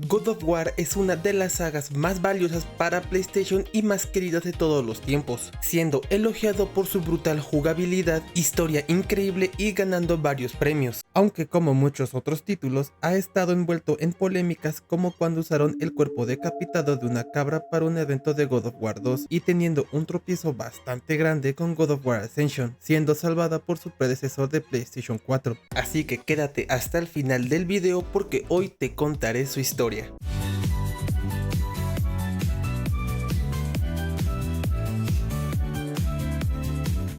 God of War es una de las sagas más valiosas para PlayStation y más queridas de todos los tiempos, siendo elogiado por su brutal jugabilidad, historia increíble y ganando varios premios, aunque como muchos otros títulos ha estado envuelto en polémicas como cuando usaron el cuerpo decapitado de una cabra para un evento de God of War 2 y teniendo un tropiezo bastante grande con God of War Ascension, siendo salvada por su predecesor de PlayStation 4. Así que quédate hasta el final del video porque hoy te contaré su historia.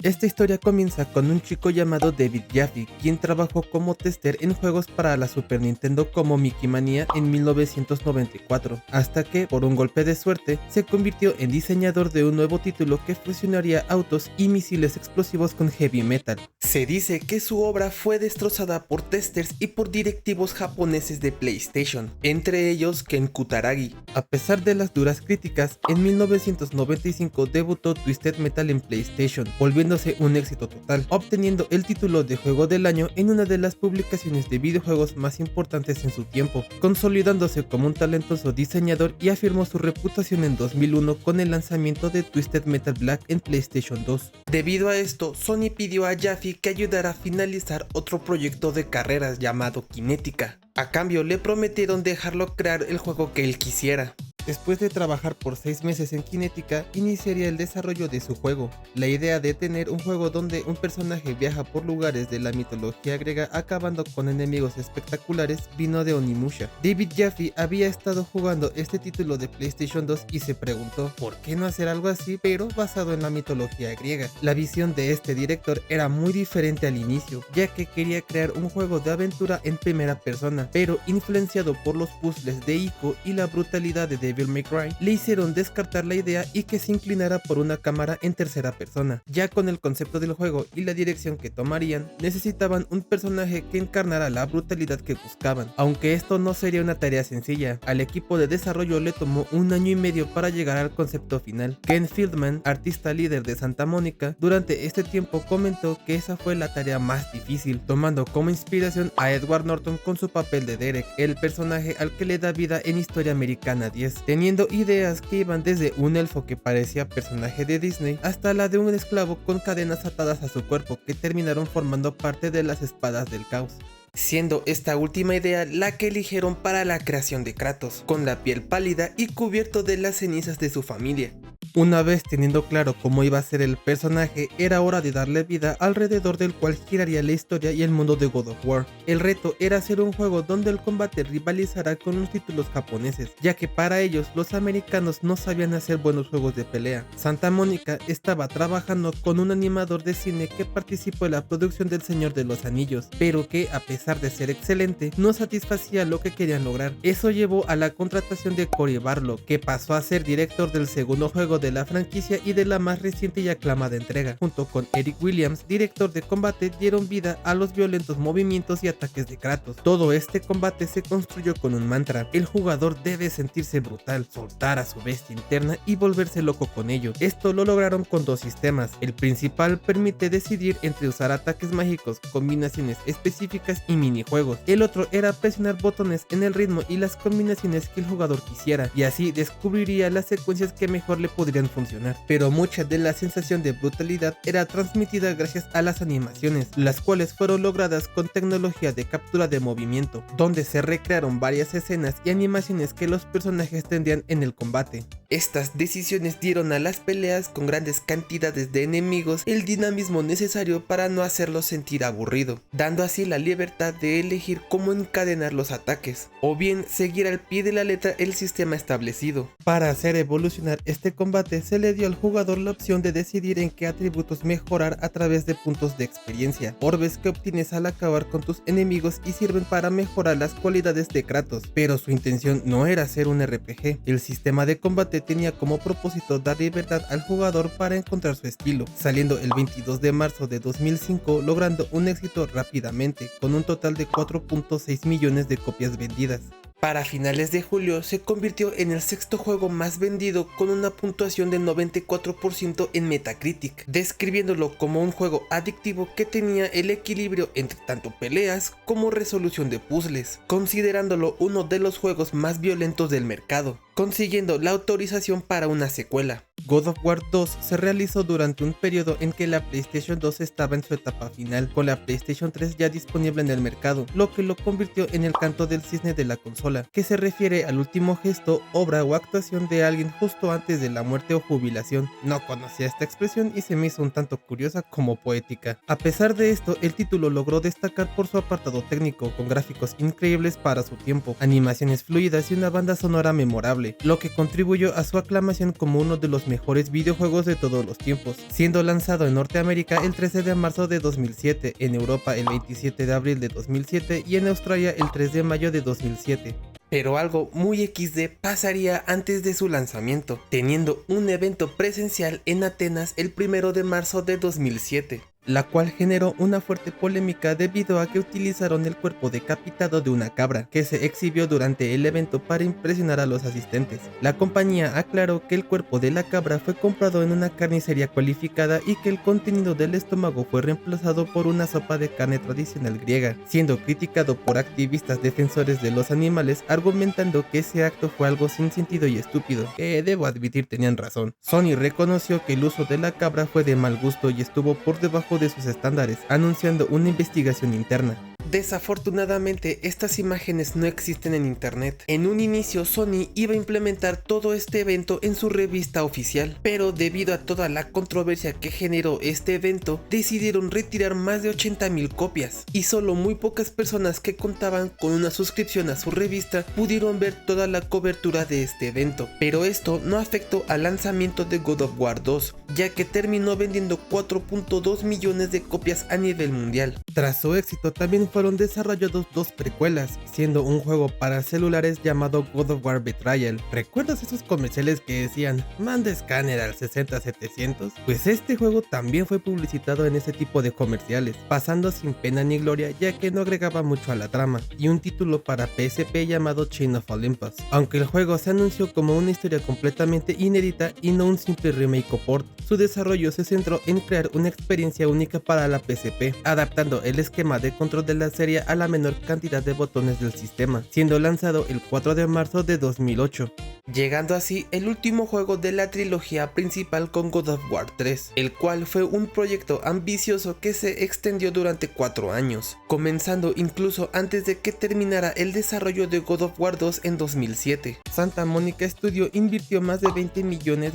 Esta historia comienza con un chico llamado David Jaffe, quien trabajó como tester en juegos para la Super Nintendo como Mickey Mania en 1994, hasta que, por un golpe de suerte, se convirtió en diseñador de un nuevo título que fusionaría autos y misiles explosivos con heavy metal. Se dice que su obra fue destrozada por testers y por directivos japoneses de PlayStation, entre ellos Ken Kutaragi. A pesar de las duras críticas, en 1995 debutó Twisted Metal en PlayStation, volviendo un éxito total, obteniendo el título de Juego del Año en una de las publicaciones de videojuegos más importantes en su tiempo, consolidándose como un talentoso diseñador y afirmó su reputación en 2001 con el lanzamiento de Twisted Metal Black en PlayStation 2. Debido a esto, Sony pidió a Jaffe que ayudara a finalizar otro proyecto de carreras llamado Kinetica. A cambio le prometieron dejarlo crear el juego que él quisiera. Después de trabajar por 6 meses en Kinetica, iniciaría el desarrollo de su juego. La idea de tener un juego donde un personaje viaja por lugares de la mitología griega acabando con enemigos espectaculares vino de Onimusha. David Jaffe había estado jugando este título de PlayStation 2 y se preguntó ¿por qué no hacer algo así pero basado en la mitología griega? La visión de este director era muy diferente al inicio, ya que quería crear un juego de aventura en primera persona, pero influenciado por los puzzles de Ico y la brutalidad de Devil May Cry, le hicieron descartar la idea y que se inclinara por una cámara en tercera persona. Ya con el concepto del juego y la dirección que tomarían, necesitaban un personaje que encarnara la brutalidad que buscaban, aunque esto no sería una tarea sencilla. Al equipo de desarrollo le tomó 1 año y medio para llegar al concepto final. Ken Fieldman, artista líder de Santa Mónica, durante este tiempo comentó que esa fue la tarea más difícil, tomando como inspiración a Edward Norton con su papel de Derek, el personaje al que le da vida en Historia Americana 10, teniendo ideas que iban desde un elfo que parecía personaje de Disney hasta la de un esclavo con cadenas atadas a su cuerpo que terminaron formando parte de las espadas del caos, siendo esta última idea la que eligieron para la creación de Kratos, con la piel pálida y cubierto de las cenizas de su familia. Una vez teniendo claro cómo iba a ser el personaje, era hora de darle vida alrededor del cual giraría la historia y el mundo de God of War. El reto era hacer un juego donde el combate rivalizara con los títulos japoneses, ya que para ellos los americanos no sabían hacer buenos juegos de pelea. Santa Mónica estaba trabajando con un animador de cine que participó en la producción del Señor de los Anillos, pero que a pesar de ser excelente, no satisfacía lo que querían lograr. Eso llevó a la contratación de Cory Barlog, que pasó a ser director del segundo juego de la franquicia y de la más reciente y aclamada entrega. Junto con Eric Williams, director de combate, dieron vida a los violentos movimientos y ataques de Kratos. Todo este combate se construyó con un mantra: el jugador debe sentirse brutal, soltar a su bestia interna y volverse loco con ello. Esto lo lograron con 2 sistemas. El principal permite decidir entre usar ataques mágicos, combinaciones específicas y minijuegos. El otro era presionar botones en el ritmo y las combinaciones que el jugador quisiera, y así descubriría las secuencias que mejor le podrían funcionar. Pero mucha de la sensación de brutalidad era transmitida gracias a las animaciones, las cuales fueron logradas con tecnología de captura de movimiento, donde se recrearon varias escenas y animaciones que los personajes tendrían en el combate. Estas decisiones dieron a las peleas con grandes cantidades de enemigos el dinamismo necesario para no hacerlos sentir aburrido, dando así la libertad de elegir cómo encadenar los ataques, o bien seguir al pie de la letra el sistema establecido. Para hacer evolucionar este combate se le dio al jugador la opción de decidir en qué atributos mejorar a través de puntos de experiencia, orbes que obtienes al acabar con tus enemigos y sirven para mejorar las cualidades de Kratos, pero su intención no era ser un RPG. El sistema de combate tenía como propósito dar libertad al jugador para encontrar su estilo, saliendo el 22 de marzo de 2005, logrando un éxito rápidamente, con un total de 4.6 millones de copias vendidas. Para finales de julio se convirtió en el sexto juego más vendido con una puntuación del 94% en Metacritic, describiéndolo como un juego adictivo que tenía el equilibrio entre tanto peleas como resolución de puzzles, considerándolo uno de los juegos más violentos del mercado, consiguiendo la autorización para una secuela. God of War 2 se realizó durante un periodo en que la PlayStation 2 estaba en su etapa final, con la PlayStation 3 ya disponible en el mercado, lo que lo convirtió en el canto del cisne de la consola, que se refiere al último gesto, obra o actuación de alguien justo antes de la muerte o jubilación. No conocía esta expresión y se me hizo un tanto curiosa como poética. A pesar de esto, el título logró destacar por su apartado técnico, con gráficos increíbles para su tiempo, animaciones fluidas y una banda sonora memorable, lo que contribuyó a su aclamación como uno de los mejores videojuegos de todos los tiempos, siendo lanzado en Norteamérica el 13 de marzo de 2007, en Europa el 27 de abril de 2007 y en Australia el 3 de mayo de 2007. Pero algo muy XD pasaría antes de su lanzamiento, teniendo un evento presencial en Atenas el 1 de marzo de 2007. La cual generó una fuerte polémica debido a que utilizaron el cuerpo decapitado de una cabra, que se exhibió durante el evento para impresionar a los asistentes. La compañía aclaró que el cuerpo de la cabra fue comprado en una carnicería cualificada y que el contenido del estómago fue reemplazado por una sopa de carne tradicional griega, siendo criticado por activistas defensores de los animales, argumentando que ese acto fue algo sin sentido y estúpido, que debo admitir tenían razón. Sony reconoció que el uso de la cabra fue de mal gusto y estuvo por debajo de sus estándares, anunciando una investigación interna. Desafortunadamente, estas imágenes no existen en internet. En un inicio, Sony iba a implementar todo este evento en su revista oficial, pero debido a toda la controversia que generó este evento, decidieron retirar más de 80,000 copias, y solo muy pocas personas que contaban con una suscripción a su revista pudieron ver toda la cobertura de este evento. Pero esto no afectó al lanzamiento de God of War 2, ya que terminó vendiendo 4.2 millones de copias a nivel mundial. Tras su éxito, también fueron desarrollados dos precuelas, siendo un juego para celulares llamado God of War Betrayal. ¿Recuerdas esos comerciales que decían manda escáner al 60700? Pues este juego también fue publicitado en ese tipo de comerciales, pasando sin pena ni gloria ya que no agregaba mucho a la trama, y un título para PSP llamado Chain of Olympus, aunque el juego se anunció como una historia completamente inédita y no un simple remake o port. Su desarrollo se centró en crear una experiencia única para la PSP, adaptando el esquema de control de la serie a la menor cantidad de botones del sistema, siendo lanzado el 4 de marzo de 2008. Llegando así el último juego de la trilogía principal con God of War 3, el cual fue un proyecto ambicioso que se extendió durante 4 años, comenzando incluso antes de que terminara el desarrollo de God of War 2 en 2007. Santa Monica Studio invirtió más de $20 millones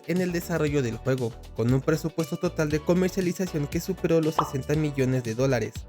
en el desarrollo del juego, con un presupuesto total de comercialización que superó los $60 millones.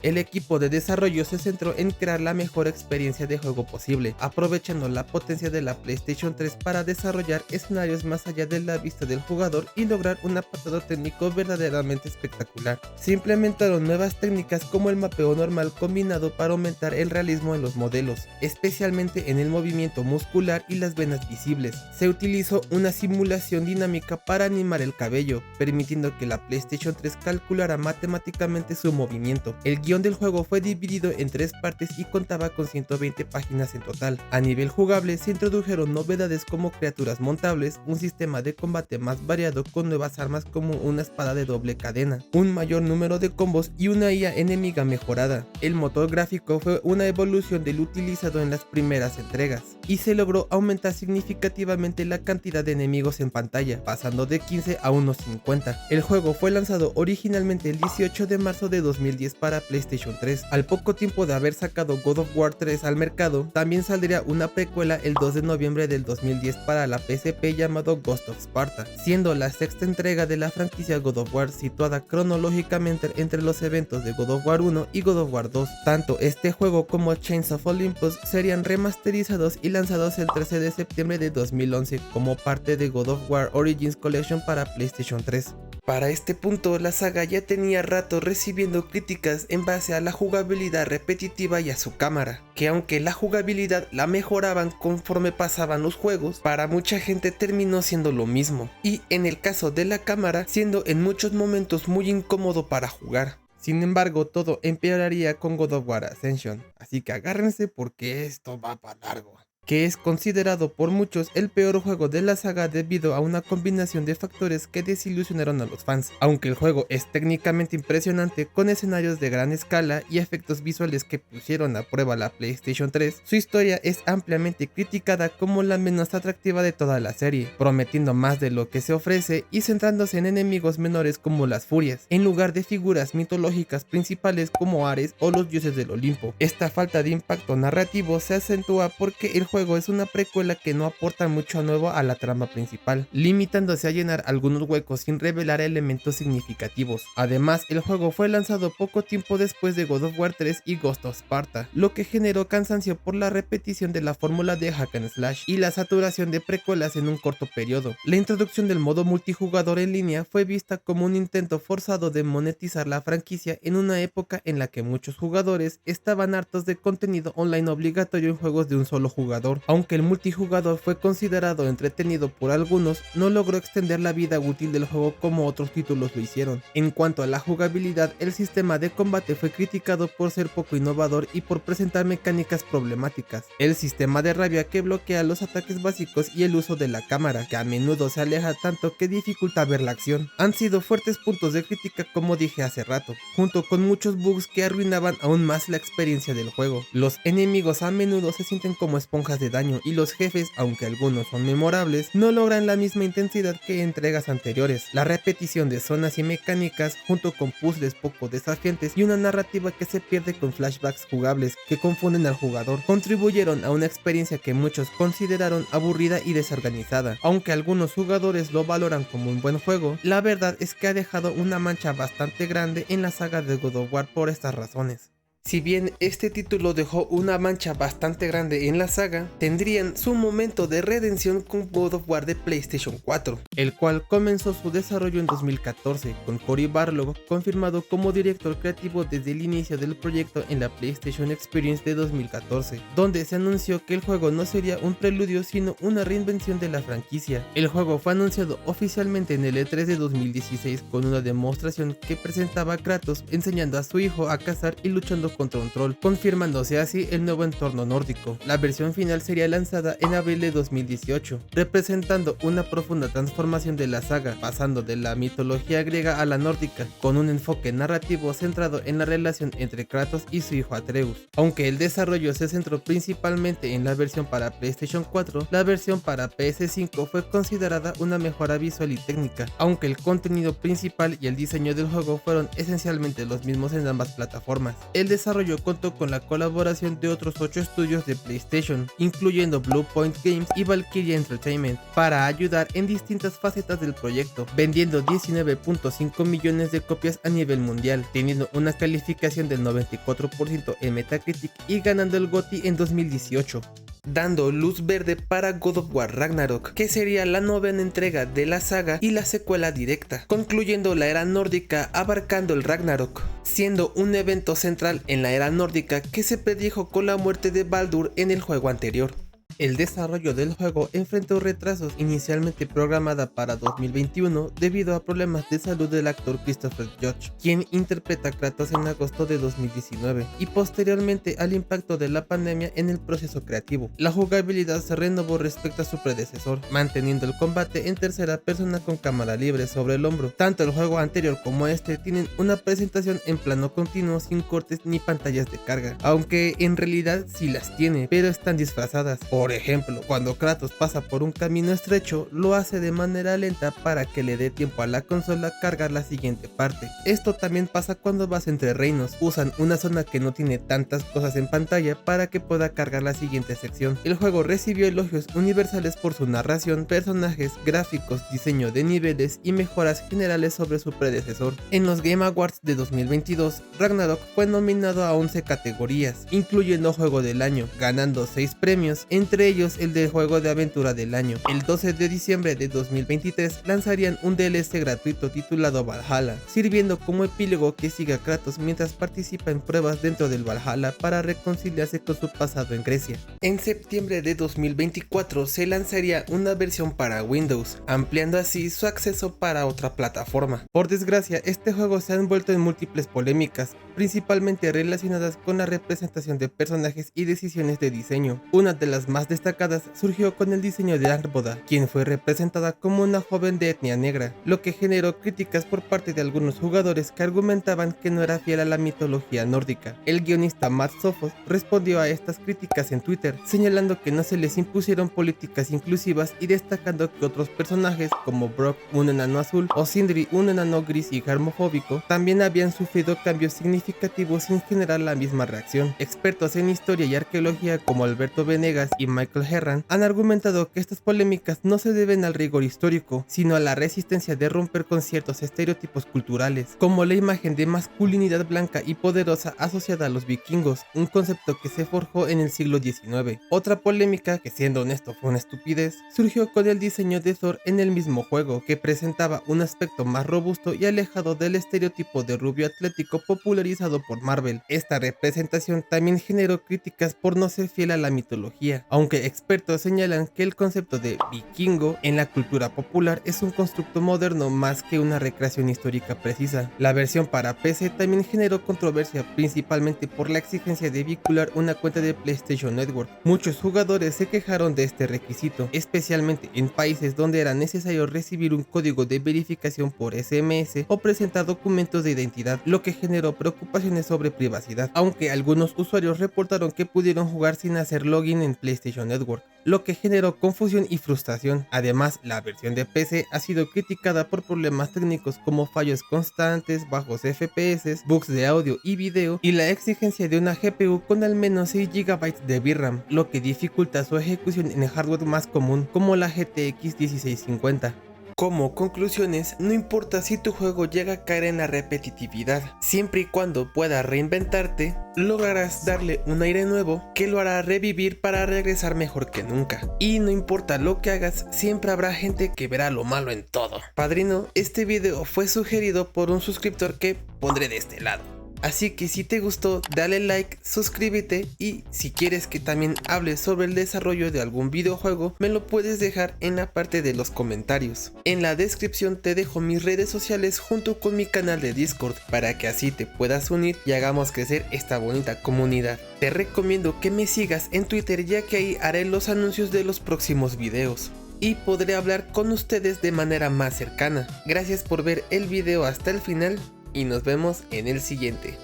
El equipo de desarrollo se centró en crear la mejor experiencia de juego posible, aprovechando la potencia de la PlayStation 3 para desarrollar escenarios más allá de la vista del jugador y lograr un apartado técnico verdaderamente espectacular. Se implementaron nuevas técnicas como el mapeo normal combinado para aumentar el realismo en los modelos, especialmente en el movimiento muscular y las venas visibles. Se utilizó una simulación dinámica para animar el cabello, permitiendo que la PlayStation 3 calculara matemáticamente su movimiento. El guión del juego fue dividido en 3 partes y contaba con 120 páginas en total. A nivel jugable se introdujeron novedades como criaturas montables, un sistema de combate más variado con nuevas armas como una espada de doble cadena, un mayor número de combos y una IA enemiga mejorada. El motor gráfico fue una evolución del utilizado en las primeras entregas, y se logró aumentar significativamente la cantidad de enemigos en pantalla, pasando de 15 a unos 50. El juego fue lanzado originalmente el 18 de marzo de 2010 para PlayStation 3. Al poco tiempo de haber sacado God of War 3 al mercado, también saldría una precuela el 2 de noviembre del 2010 para la PSP llamado Ghost of Sparta, siendo la sexta entrega de la franquicia God of War, situada cronológicamente entre los eventos de God of War 1 y God of War 2. Tanto este juego como Chains of Olympus serían remasterizados y lanzados el 13 de septiembre de 2011 como parte de God of War Origins Collection para PlayStation 3. Para este punto, la saga ya tenía rato recibiendo críticas en base a la jugabilidad repetitiva y a su cámara, que aunque la jugabilidad la mejoraban conforme pasaban los juegos, para mucha gente terminó siendo lo mismo, y en el caso de la cámara, siendo en muchos momentos muy incómodo para jugar. Sin embargo, todo empeoraría con God of War Ascension, así que agárrense porque esto va para largo. Que es considerado por muchos el peor juego de la saga debido a una combinación de factores que desilusionaron a los fans. Aunque el juego es técnicamente impresionante con escenarios de gran escala y efectos visuales que pusieron a prueba la PlayStation 3, su historia es ampliamente criticada como la menos atractiva de toda la serie, prometiendo más de lo que se ofrece y centrándose en enemigos menores como las furias, en lugar de figuras mitológicas principales como Ares o los dioses del Olimpo. Esta falta de impacto narrativo se acentúa porque el juego es una precuela que no aporta mucho nuevo a la trama principal, limitándose a llenar algunos huecos sin revelar elementos significativos. Además, el juego fue lanzado poco tiempo después de God of War 3 y Ghost of Sparta, lo que generó cansancio por la repetición de la fórmula de hack and slash y la saturación de precuelas en un corto periodo. La introducción del modo multijugador en línea fue vista como un intento forzado de monetizar la franquicia en una época en la que muchos jugadores estaban hartos de contenido online obligatorio en juegos de un solo jugador. Aunque el multijugador fue considerado entretenido por algunos, no logró extender la vida útil del juego como otros títulos lo hicieron. En cuanto a la jugabilidad, el sistema de combate fue criticado por ser poco innovador y por presentar mecánicas problemáticas. El sistema de rabia que bloquea los ataques básicos y el uso de la cámara, que a menudo se aleja tanto que dificulta ver la acción, han sido fuertes puntos de crítica como dije hace rato, junto con muchos bugs que arruinaban aún más la experiencia del juego. Los enemigos a menudo se sienten como esponjas de daño y los jefes, aunque algunos son memorables, no logran la misma intensidad que entregas anteriores. La repetición de zonas y mecánicas, junto con puzzles poco desafiantes y una narrativa que se pierde con flashbacks jugables que confunden al jugador, contribuyeron a una experiencia que muchos consideraron aburrida y desorganizada. Aunque algunos jugadores lo valoran como un buen juego, la verdad es que ha dejado una mancha bastante grande en la saga de God of War por estas razones. Si bien este título dejó una mancha bastante grande en la saga, tendrían su momento de redención con God of War de PlayStation 4, el cual comenzó su desarrollo en 2014, con Cory Barlog confirmado como director creativo desde el inicio del proyecto en la PlayStation Experience de 2014, donde se anunció que el juego no sería un preludio sino una reinvención de la franquicia. El juego fue anunciado oficialmente en el E3 de 2016 con una demostración que presentaba a Kratos enseñando a su hijo a cazar y luchando contra un troll, confirmándose así el nuevo entorno nórdico. La versión final sería lanzada en abril de 2018, representando una profunda transformación de la saga, pasando de la mitología griega a la nórdica, con un enfoque narrativo centrado en la relación entre Kratos y su hijo Atreus. Aunque el desarrollo se centró principalmente en la versión para PlayStation 4, la versión para PS5 fue considerada una mejora visual y técnica, aunque el contenido principal y el diseño del juego fueron esencialmente los mismos en ambas plataformas. El desarrollo contó con la colaboración de otros 8 estudios de PlayStation, incluyendo Bluepoint Games y Valkyria Entertainment, para ayudar en distintas facetas del proyecto, vendiendo 19.5 millones de copias a nivel mundial, teniendo una calificación del 94% en Metacritic y ganando el GOTY en 2018. Dando luz verde para God of War Ragnarok, que sería la novena entrega de la saga y la secuela directa, concluyendo la era nórdica abarcando el Ragnarok, siendo un evento central en la era nórdica que se predijo con la muerte de Baldur en el juego anterior. El desarrollo del juego enfrentó retrasos inicialmente programada para 2021 debido a problemas de salud del actor Christopher Judge, quien interpreta a Kratos en agosto de 2019, y posteriormente al impacto de la pandemia en el proceso creativo. La jugabilidad se renovó respecto a su predecesor, manteniendo el combate en tercera persona con cámara libre sobre el hombro. Tanto el juego anterior como este tienen una presentación en plano continuo sin cortes ni pantallas de carga, aunque en realidad sí las tiene, pero están disfrazadas. Por ejemplo, cuando Kratos pasa por un camino estrecho, lo hace de manera lenta para que le dé tiempo a la consola cargar la siguiente parte. Esto también pasa cuando vas entre reinos, usan una zona que no tiene tantas cosas en pantalla para que pueda cargar la siguiente sección. El juego recibió elogios universales por su narración, personajes, gráficos, diseño de niveles y mejoras generales sobre su predecesor. En los Game Awards de 2022, Ragnarok fue nominado a 11 categorías, incluyendo Juego del Año, ganando 6 premios, entre entre ellos el del juego de aventura del año. El 12 de diciembre de 2023 lanzarían un DLC gratuito titulado Valhalla, sirviendo como epílogo que siga a Kratos mientras participa en pruebas dentro del Valhalla para reconciliarse con su pasado en Grecia. En septiembre de 2024 se lanzaría una versión para Windows, ampliando así su acceso para otra plataforma. Por desgracia, este juego se ha envuelto en múltiples polémicas, principalmente relacionadas con la representación de personajes y decisiones de diseño. Una de las más destacadas surgió con el diseño de Angrboda, quien fue representada como una joven de etnia negra, lo que generó críticas por parte de algunos jugadores que argumentaban que no era fiel a la mitología nórdica. El guionista Matt Sophos respondió a estas críticas en Twitter, señalando que no se les impusieron políticas inclusivas y destacando que otros personajes como Brock, un enano azul, o Sindri, un enano gris y germofóbico, también habían sufrido cambios significativos sin generar la misma reacción. Expertos en historia y arqueología como Alberto Venegas y Michael Herran han argumentado que estas polémicas no se deben al rigor histórico, sino a la resistencia de romper con ciertos estereotipos culturales, como la imagen de masculinidad blanca y poderosa asociada a los vikingos, un concepto que se forjó en el siglo XIX. Otra polémica, que siendo honesto fue una estupidez, surgió con el diseño de Thor en el mismo juego, que presentaba un aspecto más robusto y alejado del estereotipo de rubio atlético popularizado por Marvel. Esta representación también generó críticas por no ser fiel a la mitología, aunque expertos señalan que el concepto de vikingo en la cultura popular es un constructo moderno más que una recreación histórica precisa. La versión para PC también generó controversia, principalmente por la exigencia de vincular una cuenta de PlayStation Network. Muchos jugadores se quejaron de este requisito, especialmente en países donde era necesario recibir un código de verificación por SMS o presentar documentos de identidad, lo que generó preocupaciones sobre privacidad, aunque algunos usuarios reportaron que pudieron jugar sin hacer login en PlayStation Network, lo que generó confusión y frustración. Además, la versión de PC ha sido criticada por problemas técnicos como fallos constantes, bajos FPS, bugs de audio y video y la exigencia de una GPU con al menos 6 GB de VRAM, lo que dificulta su ejecución en el hardware más común como la GTX 1650. Como conclusiones, no importa si tu juego llega a caer en la repetitividad, siempre y cuando puedas reinventarte, lograrás darle un aire nuevo que lo hará revivir para regresar mejor que nunca. Y no importa lo que hagas, siempre habrá gente que verá lo malo en todo. Padrino, este video fue sugerido por un suscriptor que pondré de este lado. Así que si te gustó, dale like, suscríbete y si quieres que también hable sobre el desarrollo de algún videojuego, me lo puedes dejar en la parte de los comentarios. En la descripción te dejo mis redes sociales junto con mi canal de Discord para que así te puedas unir y hagamos crecer esta bonita comunidad. Te recomiendo que me sigas en Twitter ya que ahí haré los anuncios de los próximos videos y podré hablar con ustedes de manera más cercana. Gracias por ver el video hasta el final y nos vemos en el siguiente.